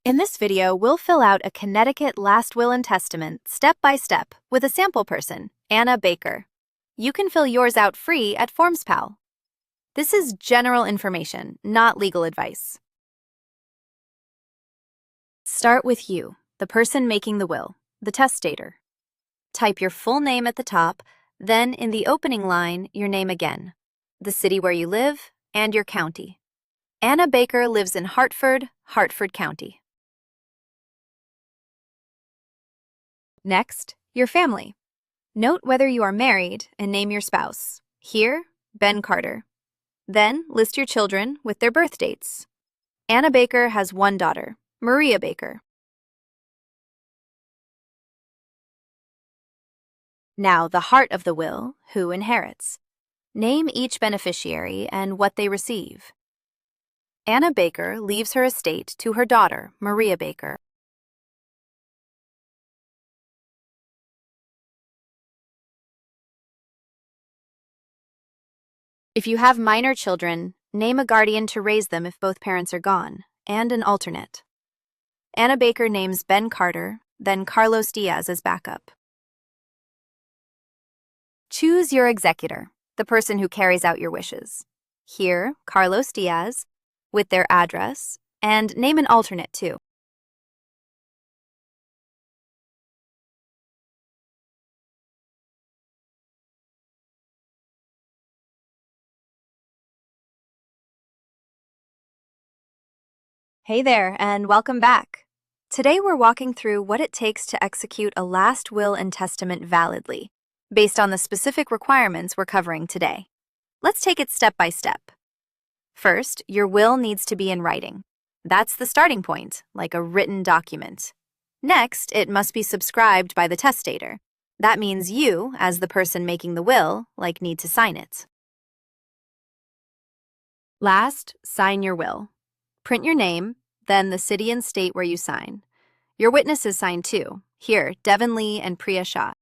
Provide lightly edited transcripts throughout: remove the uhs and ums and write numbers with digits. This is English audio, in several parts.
In this video, we'll fill out a Connecticut last will and testament step by step with a sample person, Anna Baker. You can fill yours out free at FormsPal. This is general information, not legal advice. Start with you, the person making the will, the testator. Type your full name at the top, then in the opening line, your name again, the city where you live, and your county. Anna Baker lives in Hartford, Hartford County. Next, your family. Note whether you are married and name your spouse. Here, Ben Carter. Then, list your children with their birth dates. Anna Baker has one daughter, Maria Baker. Now, the heart of the will, who inherits. Name each beneficiary and what they receive. Anna Baker leaves her estate to her daughter, Maria Baker. If you have minor children, name a guardian to raise them if both parents are gone, and an alternate. Anna Baker names Ben Carter, then Carlos Diaz as backup. Choose your executor, the person who carries out your wishes. Here, Carlos Diaz, with their address, and name an alternate too. Hey there, and welcome back. Today we're walking through what it takes to execute a last will and testament validly, based on the specific requirements we're covering today. Let's take it step by step. First, your will needs to be in writing. That's the starting point, like a written document. Next, it must be subscribed by the testator. That means you, as the person making the will, need to sign it. Last, sign your will. Print your name, then the city and state where you sign. Your witnesses sign too. Here, Devin Lee and Priya Shah.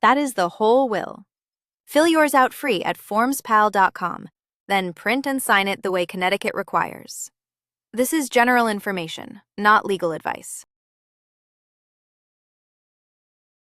That is the whole will. Fill yours out free at FormsPal.com, then print and sign it the way Connecticut requires. This is general information, not legal advice.